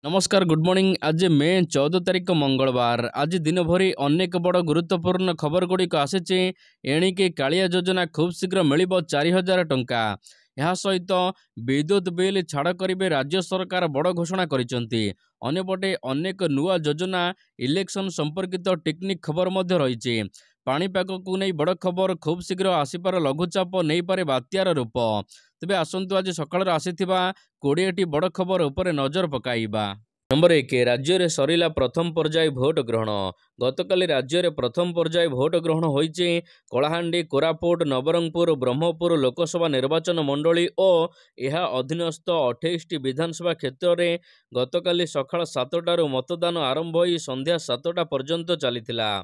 नमस्कार good morning. आज मे 14 तारिख मंगलवार। आज दिन भरी अनेक बड़ गुरुत्वपूर्ण खबर गुड़िक आसी। एणिकी कालिया योजना खूब शीघ्र मिल 4000 टंका। यह सहित विद्युत बिल छाड़ करेंगे राज्य सरकार बड़ घोषणा करिसेंती। अन्यपटे अनेक नुआ योजना इलेक्शन संपर्कित टेक्निक खबर मध्य रही। पाणीपाग को नहीं बड़ खबर खूब शीघ्र आसपार लघुचाप नहीं पारे बात्यार रूप। तेबे आसंतु आज सकाळ आसीथिबा 20टी बड़ खबर उपरे नजर पकाइबा। नंबर 1 राज्य में सरिला प्रथम पर्याय भोट ग्रहण। गतकाली राज्य में प्रथम पर्याय भोट ग्रहण होइछि। कलाहांडी, कोरापुट, नवरंगपुर, ब्रह्मपुर लोकसभा निर्वाचन मंडली और यह अधीनस्थ 28टी विधानसभा क्षेत्र में गतकाली सकाळ 7टारू मतदान आरंभ हो संध्या 7टा पर्यंत चलीथिला।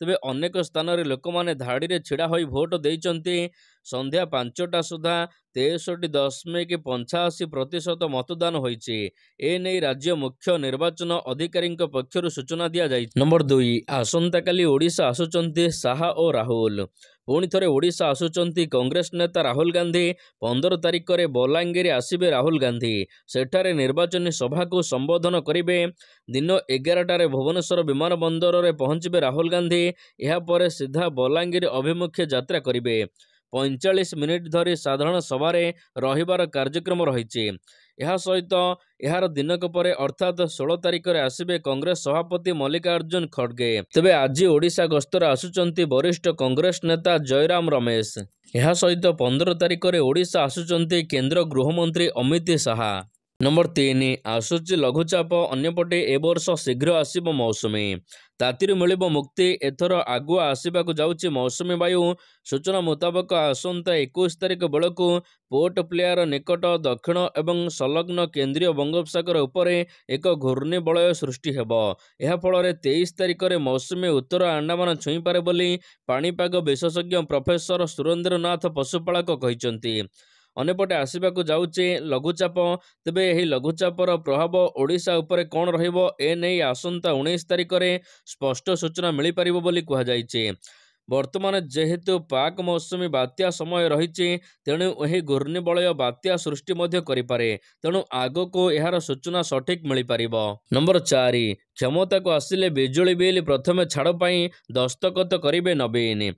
तेबे अनेक स्थान रे लोक माने धाड़ी रे छिड़ा होई भोट देइचंती। संध्या 5टा सुधा 63.85% मतदान होइछि। ए नै राज्य मुख्य निर्वाचन अधिकारी पक्षरु सूचना दिया जाय। नंबर 2 आसंता काली ओडिशा आसुचंती साहा और राहुल। पुणी थरे ओडिशा आसुचंती कांग्रेस नेता राहुल गांधी। 15 तारिख रे बलांगीर आसिबे राहुल गांधी। सेठारे निर्वाचनी सभा को संबोधन करिवे। दिन 11टारे भुवनेश्वर विमान बंदर रे पहुंचबे राहुल गांधी। यह परे सीधा बलांगीर अभिमुखे यात्रा करिवे। 45 मिनिट धरी साधारण सभा रहिबार कार्यक्रम रही। यह सहित यार दिनक परे अर्थात 16 तारिख रे आसिबे कांग्रेस सभापति मल्लिकार्जुन खड़गे। तेबे आज ओडिशा गस्तर आसुचंती वरिष्ठ कांग्रेस नेता जयराम रमेश। यह सहित 15 तारिख रे ओडिशा आसुचंती केंद्र गृहमंत्री अमित शाह। नंबर 3 आसुची लघुचाप। अन्यपटे ए वर्ष शीघ्र आसिबो मौसुमी। तातीर मिलिबो मुक्ति। एथर आगुआ आसिबाकु जाउची मौसुमी वायु। सूचना मुताबक आसंता 21 तारिख बेलकु पोर्ट प्लेयर निकट दक्षिण एवं संलग्न केंद्रीय बंगोपसागर उपरे एक घूर्णिबलय सृष्टि हेबो। यह फल 23 तारिख रे मौसुमी उत्तर अंडमान छुई पारे बोली पाणीपाग विशेषज्ञ प्रोफेसर सुरेंद्रनाथ पशुपालक कहिसंती। अन्यपटे आसबाकू जाउचे लघुचाप। तेबे यही लघुचापर प्रभाव ओडिशा उपरे कौन रहिबो ए नै आसंता 19 तारिख रे स्पष्ट सूचना मिल पारिबो बोली कहा जायछि। वर्तमान जेहेतु पाक मौसुमी बात्या समय रही तेणु यही घूर्णिबलय बात्या सृष्टि मध्य करिपारे। तेणु आगो को यार सूचना सठिक मिल पारिबो। नंबर 4 क्षमता को आसिले बिजुली बिल प्रथमे छाड़ पई दस्तखत करिवे नवीन।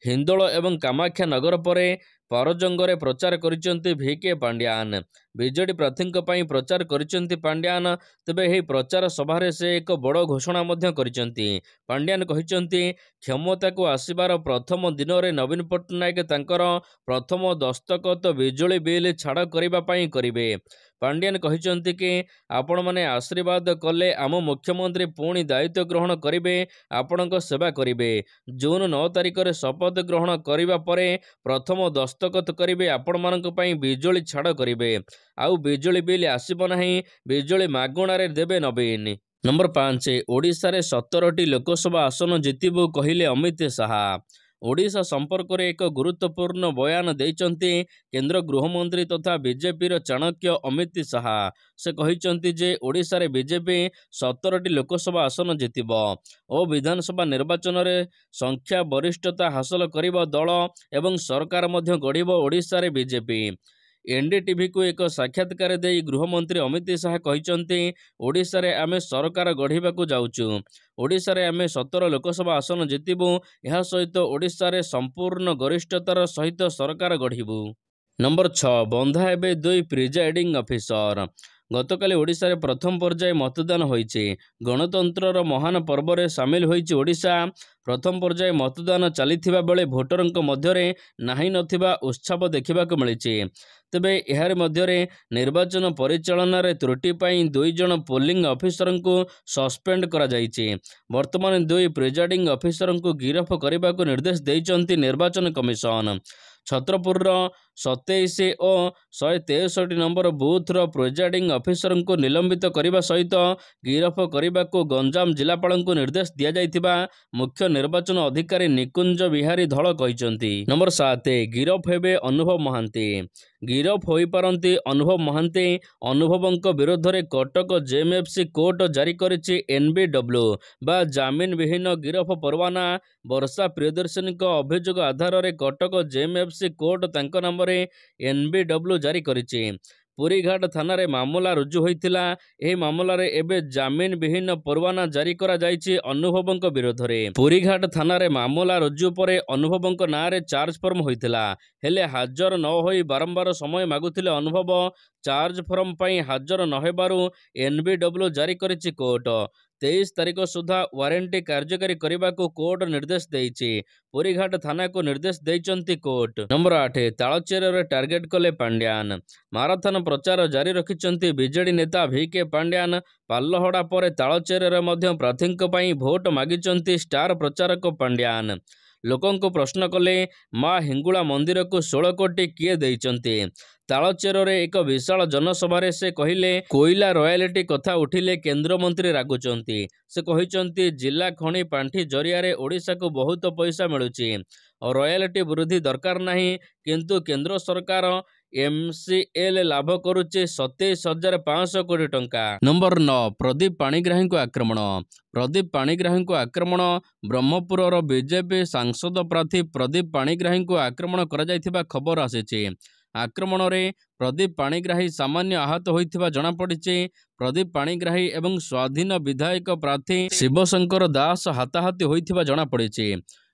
हिंदोल एवं कामाख्या नगर परे परजंगरे प्रचार करिसेंती VK पांड्यान। बीजेडी प्रार्थी प्रचार करिसेंती पांड्यान। तेबे यही प्रचार सभारे से एक बड़ घोषणा मध्य करिसेंती। पांड्यान कहिसेंती क्षमता को आसिबार प्रथम दिन रे नवीन पट्टनायक तांकर प्रथम दस्तखत बिजुली बिल छाड़ करिबा पई करिवे। पांड्यान कहिसेंती कि आपण माने आशीर्वाद कले आम मुख्यमंत्री पुणी दायित्व ग्रहण करिवे, आपणक सेवा करिवे। जून 9 तारिख रे शपथ ग्रहण करिबा परे प्रथम दस्तखत करिवे। आपण मानक पई बिजुली छाड़ करिवे। आउ बिजुली बिल आसिबो नाही, बिजुली मागणा रे देबे नवीन। नंबर 5 ओडिशा रे 17टी लोकसभा आसन जितिबु कहिले अमित शाह। ओडिशा संपर्क में एक गुरुत्वपूर्ण बयान देइचंती केंद्र गृहमंत्री तथा बीजेपी चाणक्य अमित शाह। से कहिचंती जे ओडिशा रे बीजेपी 17टी लोकसभा आसन जितिबो और विधानसभा निर्वाचन रे संख्या वरिष्ठता हासिल करिबो दल एवं सरकार मध्य गढ़िबो ओडिशा रे बीजेपी। एनडीटीवी को एक साक्षात्कार दे गृहमंत्री अमित शाह कहिचंती ओडिशा रे आमे सरकार गढ़िबाकू जाउचु। ओडिशा रे आमे 17 लोकसभा आसन जितिबु। यह सहित ओडिशा रे संपूर्ण गरिष्ठतार सहित सरकार गढ़िबु। नंबर 6 बंधा एबे 2 प्रिजाइडिंग ऑफिसर। गतकाली ओडिशा रे प्रथम पर्याय मतदान होइछि। गणतंत्रर महान पर्व रे सामिल होइछि ओडिशा। प्रथम पर्याय मतदान चलीथिबा बेले भोटरंक मध्यरे नाही नथिबा उत्साह देखिबाकू मिलिछि। तेबे एहार मध्यरे निर्वाचन परिचालन रे त्रुटि पई 2 जण पोलिंग ऑफिसर को सस्पेंड करा जाइछि। वर्तमान 2 प्रिजाइडिंग ऑफिसर को गिरफ करबाकू निर्देश देइचंती निर्वाचन कमिशन। छत्रपुर 27 और 163 नंबर बूथ प्रिजाइडिंग ऑफिसर को निलंबित करने सहित गिरफ करने को गंजाम जिलापाल को निर्देश दिया जाइथिबा मुख्य निर्वाचन अधिकारी निकुंज बिहारी धल कहिसंती। नंबर 7 गिरफ हेबे अनुभव महांती। गिरफ होई पारंती अनुभव महांती। अनुभवंक विरोध में कटक जेएमएफसी कोर्ट जारी करिछि NBW बा जामिन विहीन गिरफ परवाना। वर्षा प्रियदर्शनी अभियोग आधार में कटक जेएमएफसी कोर्ट तांको नाम NBW जारी करिछि। ପୁରୀଘାଟ ଥାନାରେ ମାମଲା ରୁଜୁ ହୋଇଥିଲା। ଏହି ମାମଲାରେ ଏବେ ଜାମିନ ବିହୀନ ପରୱାନା ଜାରି କରାଯାଇଛି ଅନୁଭବଙ୍କ ବିରୋଧରେ। ପୁରୀଘାଟ ଥାନାରେ ମାମଲା ରୁଜୁ ପରେ ଅନୁଭବଙ୍କ ନାଁରେ ଚାର୍ଜ ଫର୍ମ ହୋଇଥିଲା। ହେଲେ ହାଜର ନ ହୋଇ ବାରମ୍ବାର ସମୟ ମାଗୁଥିଲେ ଅନୁଭବ। ଚାର୍ଜ ଫର୍ମ ପାଇଁ ହାଜର ନ ହେବାରୁ NBW ଜାରି କରିଛି କୋର୍ଟ। 23 ତାରିଖ ସୁଦ୍ଧା ୱାରେଣ୍ଟି କାର୍ଯ୍ୟକାରୀ କରିବାକୁ କୋର୍ଟ ନିର୍ଦ୍ଦେଶ ଦେଇଛି। ପୁରୀଘାଟ ଥାନାକୁ ନିର୍ଦ୍ଦେଶ ଦେଇଛନ୍ତି କୋର୍ଟ। ନମ୍ବର 8 ତାଳଚେରରେ ଟାର୍ଗେଟ କଲେ ପାଣ୍ଡିଆନ। ମାରାଥନ ପ୍ରଚାର ଜାରି ରଖିଛନ୍ତି ବିଜେଡି ନେତା VK ପାଣ୍ଡିଆନ। ପାଲହଡ଼ା ପରେ ତାଳଚେରରେ ମଧ୍ୟ ପ୍ରାର୍ଥୀଙ୍କ ପାଇଁ ଭୋଟ ମାଗିଛନ୍ତି ଷ୍ଟାର ପ୍ରଚାରକ ପାଣ୍ଡିଆନ। ଲୋକଙ୍କୁ ପ୍ରଶ୍ନ କଲେ ମା ହିଙ୍ଗୁଳା ମନ୍ଦିରକୁ 16 କୋଟି କିଏ ଦେଇଛନ୍ତି? ତାଳଚେରରେ ଏକ ବିଶାଳ ଜନସଭାରେ ସେ କହିଲେ, କୋଇଲା ରୟାଲିଟି କଥା ଉଠିଲେ କେନ୍ଦ୍ରମନ୍ତ୍ରୀ ରାଗୁଛନ୍ତି। ସେ କହିଛନ୍ତି ଜିଲ୍ଲା ଖଣି ପାଣ୍ଠି ଜରିଆରେ ଓଡ଼ିଶାକୁ ବହୁତ ପଇସା ମିଳୁଛି। ରୟାଲିଟି ବୃଦ୍ଧି ଦରକାର ନାହିଁ, କିନ୍ତୁ କେନ୍ଦ୍ର ସରକାର MCL ଲାଭ କରୁଛି 27,500 କୋଟି ଟଙ୍କା। ନମ୍ବର 9 ପ୍ରଦୀପ ପାଣିଗ୍ରାହୀଙ୍କୁ ଆକ୍ରମଣ। ପ୍ରଦୀପ ପାଣିଗ୍ରାହୀଙ୍କୁ ଆକ୍ରମଣ। ବ୍ରହ୍ମପୁରର ବିଜେପି ସାଂସଦ ପ୍ରାର୍ଥୀ ପ୍ରଦୀପ ପାଣିଗ୍ରାହୀଙ୍କୁ ଆକ୍ରମଣ କରାଯାଇଥିବା ଖବର ଆସିଛି। ଆକ୍ରମଣରେ ପ୍ରଦୀପ ପାଣିଗ୍ରାହୀ ସାମାନ୍ୟ ଆହତ ହୋଇଥିବା ଜଣାପଡ଼ିଛି। ପ୍ରଦୀପ ପାଣିଗ୍ରାହୀ ଏବଂ ସ୍ୱାଧୀନ ବିଧାୟକ ପ୍ରାର୍ଥୀ ଶିବଶଙ୍କର ଦାସ ହାତାହାତି ହୋଇଥିବା ଜଣାପଡ଼ିଛି।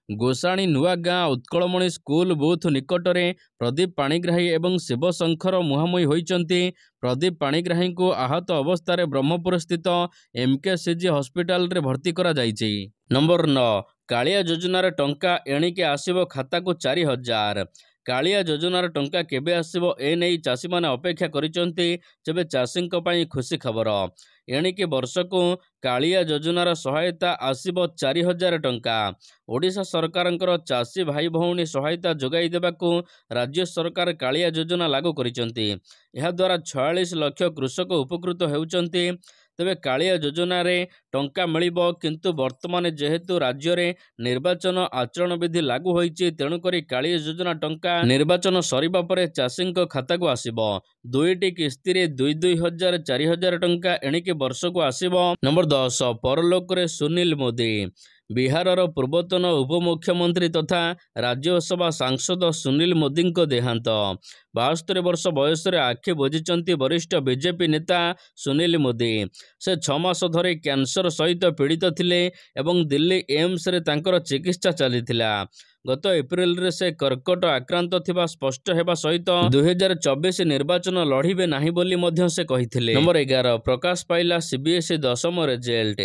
ଗୋଷାଣୀ ନୂଆ ଗାଁ ଉତ୍କଳମଣି ସ୍କୁଲ ବୁଥ ନିକଟରେ ପ୍ରଦୀପ ପାଣିଗ୍ରାହୀ ଏବଂ ଶିବଶଙ୍କର ମୁହାଁମୁହିଁ ହୋଇଛନ୍ତି। ପ୍ରଦୀପ ପାଣିଗ୍ରାହୀଙ୍କୁ ଆହତ ଅବସ୍ଥାରେ ବ୍ରହ୍ମପୁର ସ୍ଥିତ MKCG ହସ୍ପିଟାଲରେ ଭର୍ତ୍ତି କରାଯାଇଛି। ନମ୍ବର 9 କାଳିଆ ଯୋଜନାର ଟଙ୍କା ଏଣିକି ଆସିବ ଖାତାକୁ 4,000। କାଳିଆ ଯୋଜନାର ଟଙ୍କା କେବେ ଆସିବ ଏ ନେଇ ଚାଷୀମାନେ ଅପେକ୍ଷା କରିଛନ୍ତି। ତେବେ ଚାଷୀଙ୍କ ପାଇଁ ଖୁସି ଖବର। ଏଣିକି ବର୍ଷକୁ କାଳିଆ ଯୋଜନାର ସହାୟତା ଆସିବ 4,000 ଟଙ୍କା। ଓଡ଼ିଶା ସରକାରଙ୍କର ଚାଷୀ ଭାଇ ଭଉଣୀ ସହାୟତା ଯୋଗାଇ ଦେବାକୁ ରାଜ୍ୟ ସରକାର କାଳିଆ ଯୋଜନା ଲାଗୁ କରିଛନ୍ତି। ଏହାଦ୍ୱାରା 46 ଲକ୍ଷ କୃଷକ ଉପକୃତ ହେଉଛନ୍ତି। ତେବେ କାଳିଆ ଯୋଜନାରେ ଟଙ୍କା ମିଳିବ, କିନ୍ତୁ ବର୍ତ୍ତମାନ ଯେହେତୁ ରାଜ୍ୟରେ ନିର୍ବାଚନ ଆଚରଣ ବିଧି ଲାଗୁ ହୋଇଛି, ତେଣୁକରି କାଳିଆ ଯୋଜନା ଟଙ୍କା ନିର୍ବାଚନ ସରିବା ପରେ ଚାଷୀଙ୍କ ଖାତାକୁ ଆସିବ। 2ଟି କିସ୍ତିରେ 2,000 4,000 ଟଙ୍କା ଏଣିକି ବର୍ଷକୁ ଆସିବ। ନମ୍ବର 10 ପରଲୋକରେ ସୁନୀଲ ମୋଦି। ବିହାରର ପୂର୍ବତନ ଉପମୁଖ୍ୟମନ୍ତ୍ରୀ ତଥା ରାଜ୍ୟସଭା ସାଂସଦ ସୁନୀଲ ମୋଦିଙ୍କ ଦେହାନ୍ତ। 72 ବର୍ଷ ବୟସରେ ଆଖି ବୁଜିଛନ୍ତି ବରିଷ୍ଠ ବିଜେପି ନେତା ସୁନୀଲ ମୋଦି। ସେ 6 ମାସ ଧରି କ୍ୟାନ୍ସର ସହିତ ପୀଡ଼ିତ ଥିଲେ ଏବଂ ଦିଲ୍ଲୀ ଏମ୍ସରେ ତାଙ୍କର ଚିକିତ୍ସା ଚାଲିଥିଲା। ଗତ ଏପ୍ରିଲରେ ସେ କର୍କଟ ଆକ୍ରାନ୍ତ ଥିବା ସ୍ପଷ୍ଟ ହେବା ସହିତ 2024 ନିର୍ବାଚନ ଲଢ଼ିବେ ନାହିଁ ବୋଲି ମଧ୍ୟ ସେ କହିଥିଲେ। ନମ୍ବର 11 ପ୍ରକାଶ ପାଇଲା CBSE ଦଶମ ରେଜଲ୍ଟ।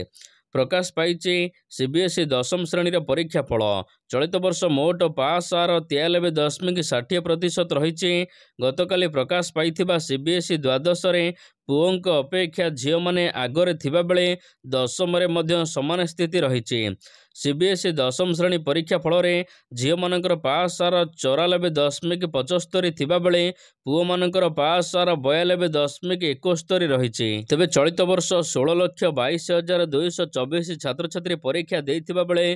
ପ୍ରକାଶ ପାଇଛି CBSE ଦଶମ ଶ୍ରେଣୀର ପରୀକ୍ଷା ଫଳ। ଚଳିତ ବର୍ଷ ମୋଟ ପାସ୍ ହାର 93.60% ରହିଛି। ଗତକାଲି ପ୍ରକାଶ ପାଇଥିବା CBSE ଦ୍ୱାଦଶରେ ପୁଅଙ୍କ ଅପେକ୍ଷା ଝିଅମାନେ ଆଗରେ ଥିବାବେଳେ ଦଶମରେ ମଧ୍ୟ ସମାନ ସ୍ଥିତି ରହିଛି। CBSE ଦଶମ ଶ୍ରେଣୀ ପରୀକ୍ଷା ଫଳରେ ଝିଅମାନଙ୍କର ପାସ୍ ହାର 94.75 ଥିବାବେଳେ ପୁଅମାନଙ୍କର ପାସ୍ ହାର 92.71 ରହିଛି। ତେବେ ଚଳିତ ବର୍ଷ 16,22,224 ଛାତ୍ରଛାତ୍ରୀ ପରୀକ୍ଷା ଦେଇଥିବା ବେଳେ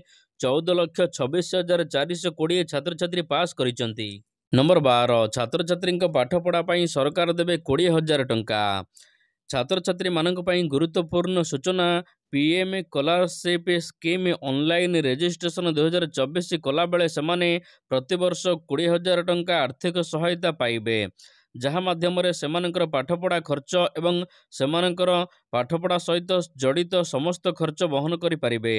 14,26,420 ଛାତ୍ରଛାତ୍ରୀ ପାସ୍ କରିଛନ୍ତି। ନମ୍ବର 12 ଛାତ୍ରଛାତ୍ରୀଙ୍କ ପାଠପଢ଼ା ପାଇଁ ସରକାର ଦେବେ 20,000 ଟଙ୍କା। ଛାତ୍ରଛାତ୍ରୀମାନଙ୍କ ପାଇଁ ଗୁରୁତ୍ୱପୂର୍ଣ୍ଣ ସୂଚନା। PM scholarship scheme online registration 2024 କଲାବେଳେ ସେମାନେ ପ୍ରତିବର୍ଷ 20,000 ଟଙ୍କା ଆର୍ଥିକ ସହାୟତା ପାଇବେ, ଯାହା ମାଧ୍ୟମରେ ସେମାନଙ୍କର ପାଠପଢ଼ା ଖର୍ଚ୍ଚ ଏବଂ ସେମାନଙ୍କର ପାଠପଢ଼ା ସହିତ ଜଡ଼ିତ ସମସ୍ତ ଖର୍ଚ୍ଚ ବହନ କରିପାରିବେ।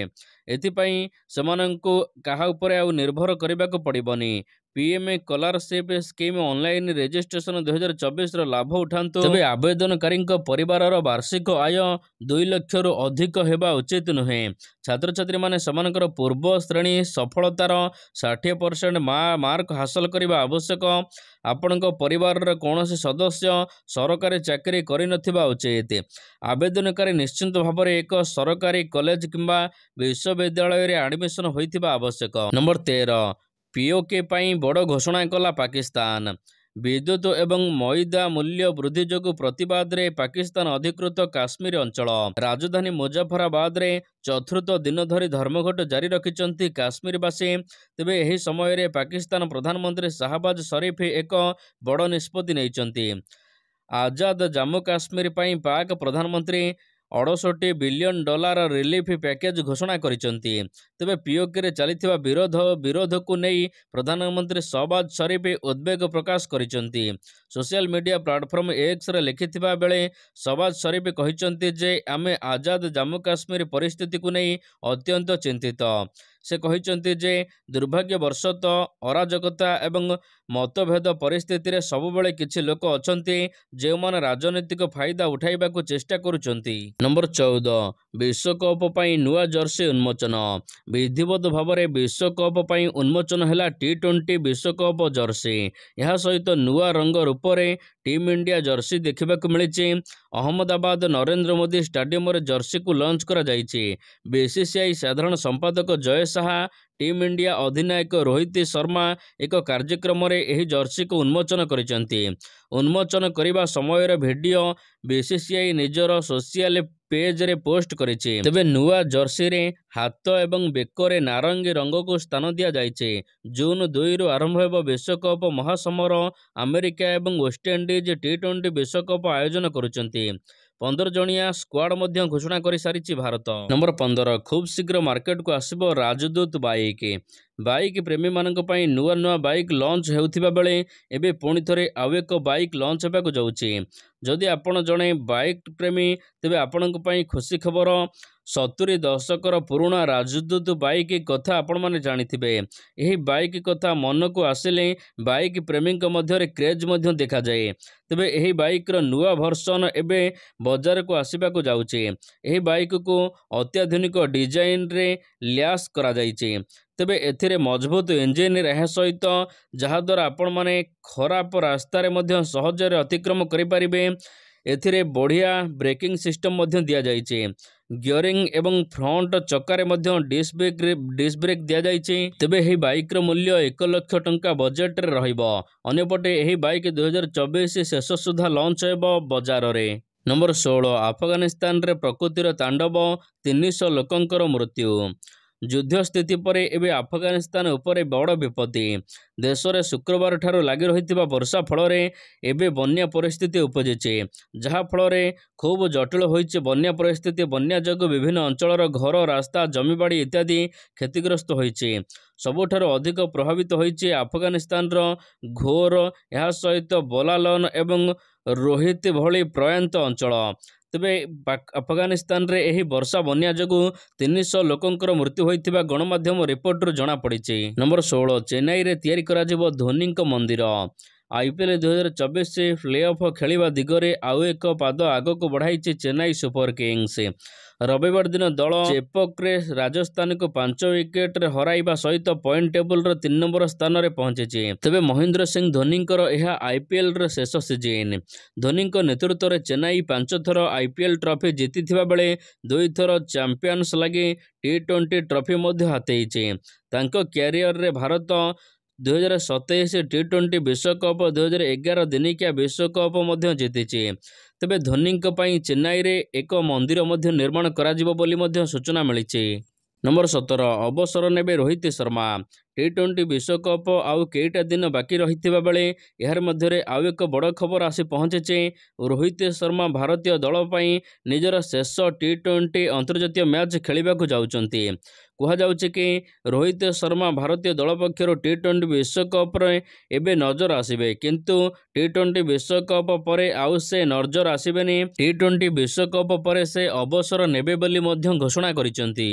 ଏଥିପାଇଁ ସେମାନଙ୍କୁ କାହା ଉପରେ ଆଉ ନିର୍ଭର କରିବାକୁ ପଡ଼ିବନି। PM scholarship scheme online registration 2024ର ଲାଭ ଉଠାନ୍ତୁ। ତେବେ ଆବେଦନକାରୀଙ୍କ ପରିବାରର ବାର୍ଷିକ ଆୟ 2 ଲକ୍ଷରୁ ଅଧିକ ହେବା ଉଚିତ ନୁହେଁ। ଛାତ୍ରଛାତ୍ରୀମାନେ ସେମାନଙ୍କର ପୂର୍ବ ଶ୍ରେଣୀ ସଫଳତାର 60% ମାର୍କ ହାସଲ କରିବା ଆବଶ୍ୟକ। ଆପଣଙ୍କ ପରିବାରର କୌଣସି ସଦସ୍ୟ ସରକାରୀ ଚାକିରି କରିନଥିବା ଉଚିତ। ଆବେଦନକାରୀ ନିଶ୍ଚିତ ଭାବରେ ଏକ ସରକାରୀ କଲେଜ କିମ୍ବା ବିଶ୍ୱବିଦ୍ୟାଳୟରେ ଆଡମିସନ ହୋଇଥିବା ଆବଶ୍ୟକ। ନମ୍ବର 13 POK ପାଇଁ ବଡ଼ ଘୋଷଣା କଲା ପାକିସ୍ତାନ। ବିଦ୍ୟୁତ୍ ଏବଂ ମଇଦା ମୂଲ୍ୟ ବୃଦ୍ଧି ଯୋଗୁଁ ପ୍ରତିବାଦରେ ପାକିସ୍ତାନ ଅଧିକୃତ କାଶ୍ମୀର ଅଞ୍ଚଳ ରାଜଧାନୀ ମୁଜାଫରାବାଦରେ ଚତୁର୍ଥ ଦିନ ଧରି ଧର୍ମଘଟ ଜାରି ରଖିଛନ୍ତି କାଶ୍ମୀରବାସୀ। ତେବେ ଏହି ସମୟରେ ପାକିସ୍ତାନ ପ୍ରଧାନମନ୍ତ୍ରୀ ଶାହବାଜ ସରିଫ ଏକ ବଡ଼ ନିଷ୍ପତ୍ତି ନେଇଛନ୍ତି। ଆଜାଦ ଜାମ୍ମୁ କାଶ୍ମୀର ପାଇଁ ପାକ୍ ପ୍ରଧାନମନ୍ତ୍ରୀ $68 ବିଲିୟନ ରିଲିଫ୍ ପ୍ୟାକେଜ ଘୋଷଣା କରିଛନ୍ତି। ତେବେ ପିଓକେରେ ଚାଲିଥିବା ବିରୋଧକୁ ନେଇ ପ୍ରଧାନମନ୍ତ୍ରୀ ସହବାଜ ସରିଫ ଉଦ୍ବେଗ ପ୍ରକାଶ କରିଛନ୍ତି। ସୋସିଆଲ ମିଡିଆ ପ୍ଲାଟଫର୍ମ ଏକ୍ସରେ ଲେଖିଥିବା ବେଳେ ସହବାଜ ସରିଫ କହିଛନ୍ତି ଯେ ଆମେ ଆଜାଦ ଜାମ୍ମୁ କାଶ୍ମୀର ପରିସ୍ଥିତିକୁ ନେଇ ଅତ୍ୟନ୍ତ ଚିନ୍ତିତ। ସେ କହିଛନ୍ତି ଯେ ଦୁର୍ଭାଗ୍ୟବଶତଃ ଅରାଜକତା ଏବଂ ମତଭେଦ ପରିସ୍ଥିତିରେ ସବୁବେଳେ କିଛି ଲୋକ ଅଛନ୍ତି ଯେଉଁମାନେ ରାଜନୈତିକ ଫାଇଦା ଉଠାଇବାକୁ ଚେଷ୍ଟା କରୁଛନ୍ତି। ନମ୍ବର 14 ବିଶ୍ୱକପ୍ ପାଇଁ ନୂଆ ଜର୍ସି ଉନ୍ମୋଚନ। ବିଧିବଦ୍ଧ ଭାବରେ ବିଶ୍ୱକପ୍ ପାଇଁ ଉନ୍ମୋଚନ ହେଲା ଟି-20 ବିଶ୍ୱକପ୍ ଜର୍ସି। ଏହା ସହିତ ନୂଆ ରଙ୍ଗ ରୂପରେ ଟିମ୍ ଇଣ୍ଡିଆ ଜର୍ସି ଦେଖିବାକୁ ମିଳିଛି। ଅହମ୍ମଦାବାଦ ନରେନ୍ଦ୍ର ମୋଦି ଷ୍ଟାଡିୟମରେ ଜର୍ସିକୁ ଲଞ୍ଚ କରାଯାଇଛି। ବିସିସିଆଇ ସାଧାରଣ ସମ୍ପାଦକ ଜୟ ଶାହା, ଟିମ୍ ଇଣ୍ଡିଆ ଅଧିନାୟକ ରୋହିତ ଶର୍ମା ଏକ କାର୍ଯ୍ୟକ୍ରମରେ ଏହି ଜର୍ସିକୁ ଉନ୍ମୋଚନ କରିଛନ୍ତି। ଉନ୍ମୋଚନ କରିବା ସମୟର ଭିଡିଓ ବିସିସିଆଇ ନିଜର ସୋସିଆଲ ପେଜରେ ପୋଷ୍ଟ କରିଛି। ତେବେ ନୂଆ ଜର୍ସିରେ ହାତ ଏବଂ ବେକରେ ନାରଙ୍ଗୀ ରଙ୍ଗକୁ ସ୍ଥାନ ଦିଆଯାଇଛି। ଜୁନ୍ 2ରୁ ଆରମ୍ଭ ହେବ ବିଶ୍ୱକପ୍ ମହାସମର। ଆମେରିକା ଏବଂ ୱେଷ୍ଟଇଣ୍ଡିଜ ଟି-20 ବିଶ୍ୱକପ୍ ଆୟୋଜନ କରୁଛନ୍ତି। 15 ଜଣିଆ ସ୍କ୍ୱାଡ୍ ମଧ୍ୟ ଘୋଷଣା କରିସାରିଛି ଭାରତ। ନମ୍ବର 15 ଖୁବ୍ ଶୀଘ୍ର ମାର୍କେଟକୁ ଆସିବ ରାଜଦୂତ ବାଇକ୍। ବାଇକ୍ ପ୍ରେମୀମାନଙ୍କ ପାଇଁ ନୂଆ ବାଇକ୍ ଲଞ୍ଚ ହେଉଥିବା ବେଳେ ଏବେ ପୁଣି ଥରେ ଆଉ ଏକ ବାଇକ୍ ଲଞ୍ଚ ହେବାକୁ ଯାଉଛି। ଯଦି ଆପଣ ଜଣେ ବାଇକ୍ ପ୍ରେମୀ ତେବେ ଆପଣଙ୍କ ପାଇଁ ଖୁସି ଖବର। 70 ଦଶକର ପୁରୁଣା ରାଜଦୂତ ବାଇକ୍ କଥା ଆପଣମାନେ ଜାଣିଥିବେ। ଏହି ବାଇକ୍ କଥା ମନକୁ ଆସିଲେ ବାଇକ୍ ପ୍ରେମୀଙ୍କ ମଧ୍ୟରେ କ୍ରେଜ୍ ମଧ୍ୟ ଦେଖାଯାଏ। ତେବେ ଏହି ବାଇକ୍ର ନୂଆ ଭର୍ସନ ଏବେ ବଜାରକୁ ଆସିବାକୁ ଯାଉଛି। ଏହି ବାଇକ୍କୁ ଅତ୍ୟାଧୁନିକ ଡିଜାଇନରେ ଲ୍ୟାସ୍ କରାଯାଇଛି। ତେବେ ଏଥିରେ ମଜବୁତ ଇଞ୍ଜିନ୍ ଏହା ସହିତ ଯାହାଦ୍ୱାରା ଆପଣମାନେ ଖରାପ ରାସ୍ତାରେ ମଧ୍ୟ ସହଜରେ ଅତିକ୍ରମ କରିପାରିବେ। ଏଥିରେ ବଢ଼ିଆ ବ୍ରେକିଂ ସିଷ୍ଟମ ମଧ୍ୟ ଦିଆଯାଇଛି। ଗିୟରିଂ ଏବଂ ଫ୍ରଣ୍ଟ ଚକାରେ ମଧ୍ୟ ଡିସ୍କ ବ୍ରେକ୍ ଦିଆଯାଇଛି। ତେବେ ଏହି ବାଇକ୍ର ମୂଲ୍ୟ 1 ଲକ୍ଷ ଟଙ୍କା ବଜେଟରେ ରହିବ। ଅନ୍ୟପଟେ ଏହି ବାଇକ୍ 2024 ଶେଷ ସୁଦ୍ଧା ଲଞ୍ଚ ହେବ ବଜାରରେ। ନମ୍ବର 16 ଆଫଗାନିସ୍ତାନରେ ପ୍ରକୃତିର ତାଣ୍ଡବ, 300 ଲୋକଙ୍କର ମୃତ୍ୟୁ। ଯୁଦ୍ଧ ସ୍ଥିତି ପରେ ଏବେ ଆଫଗାନିସ୍ତାନ ଉପରେ ବଡ଼ ବିପତ୍ତି। ଦେଶରେ ଶୁକ୍ରବାର ଠାରୁ ଲାଗି ରହିଥିବା ବର୍ଷା ଫଳରେ ଏବେ ବନ୍ୟା ପରିସ୍ଥିତି ଉପୁଜିଛି। ଯାହାଫଳରେ ଖୁବ୍ ଜଟିଳ ହୋଇଛି ବନ୍ୟା ପରିସ୍ଥିତି। ବନ୍ୟା ଯୋଗୁଁ ବିଭିନ୍ନ ଅଞ୍ଚଳର ଘର, ରାସ୍ତା, ଜମିବାଡ଼ି ଇତ୍ୟାଦି କ୍ଷତିଗ୍ରସ୍ତ ହୋଇଛି। ସବୁଠାରୁ ଅଧିକ ପ୍ରଭାବିତ ହୋଇଛି ଆଫଗାନିସ୍ତାନର ଘୋର, ଏହା ସହିତ ବୋଲାଲନ ଏବଂ ରୋହିତ ଭଳି ପ୍ରୟାନ୍ତ ଅଞ୍ଚଳ। ତେବେ ଆଫଗାନିସ୍ତାନରେ ଏହି ବର୍ଷା ବନ୍ୟା ଯୋଗୁଁ 300 ଲୋକଙ୍କର ମୃତ୍ୟୁ ହୋଇଥିବା ଗଣମାଧ୍ୟମ ରିପୋର୍ଟରୁ ଜଣାପଡ଼ିଛି। ନମ୍ବର 16 ଚେନ୍ନାଇରେ ତିଆରି କରାଯିବ ଧୋନିଙ୍କ ମନ୍ଦିର। IPL 2024 ପ୍ଲେ-ଅଫ୍ ଖେଳିବା ଦିଗରେ ଆଉ ଏକ ପାଦ ଆଗକୁ ବଢ଼ାଇଛି ଚେନ୍ନାଇ ସୁପର କିଙ୍ଗସ୍। ରବିବାର ଦିନ ଦଳ ଚେପକରେ ରାଜସ୍ଥାନକୁ 5 ୱିକେଟରେ ହରାଇବା ସହିତ ପଏଣ୍ଟ ଟେବୁଲର 3 ନମ୍ବର ସ୍ଥାନରେ ପହଞ୍ଚିଛି। ତେବେ ମହେନ୍ଦ୍ର ସିଂ ଧୋନିଙ୍କର ଏହା IPLର ଶେଷ ସିଜିନ୍। ଧୋନିଙ୍କ ନେତୃତ୍ୱରେ ଚେନ୍ନାଇ 5 ଥର IPL ଟ୍ରଫି ଜିତିଥିବା ବେଳେ 2 ଥର ଚାମ୍ପିୟନ୍ସ ଲାଗି ଟି-20 ଟ୍ରଫି ମଧ୍ୟ ହାତେଇଛି। ତାଙ୍କ କ୍ୟାରିୟରରେ ଭାରତ 2027 ଟି-20 ବିଶ୍ୱକପ୍, 2011 ଦିନିକିଆ ବିଶ୍ୱକପ୍ ମଧ୍ୟ ଜିତିଛି। ତେବେ ଧୋନିଙ୍କ ପାଇଁ ଚେନ୍ନାଇରେ ଏକ ମନ୍ଦିର ମଧ୍ୟ ନିର୍ମାଣ କରାଯିବ ବୋଲି ମଧ୍ୟ ସୂଚନା ମିଳିଛି। ନମ୍ବର 17 ଅବସର ନେବେ ରୋହିତ ଶର୍ମା। ଟି-20 ବିଶ୍ୱକପ୍ ଆଉ କେଇଟା ଦିନ ବାକି ରହିଥିବା ବେଳେ ଏହାର ମଧ୍ୟରେ ଆଉ ଏକ ବଡ଼ ଖବର ଆସି ପହଞ୍ଚିଛି। ରୋହିତ ଶର୍ମା ଭାରତୀୟ ଦଳ ପାଇଁ ନିଜର ଶେଷ ଟି-20 ଅନ୍ତର୍ଜାତୀୟ ମ୍ୟାଚ୍ ଖେଳିବାକୁ ଯାଉଛନ୍ତି। କୁହାଯାଉଛି କି ରୋହିତ ଶର୍ମା ଭାରତୀୟ ଦଳ ପକ୍ଷରୁ ଟି-20 ବିଶ୍ୱକପରେ ଏବେ ନଜର ଆସିବେ। କିନ୍ତୁ ଟି-20 ବିଶ୍ୱକପ୍ ପରେ ଆଉ ସେ ନଜର ଆସିବେନି। ଟି-20 ବିଶ୍ୱକପ୍ ପରେ ସେ ଅବସର ନେବେ ବୋଲି ମଧ୍ୟ ଘୋଷଣା କରିଛନ୍ତି।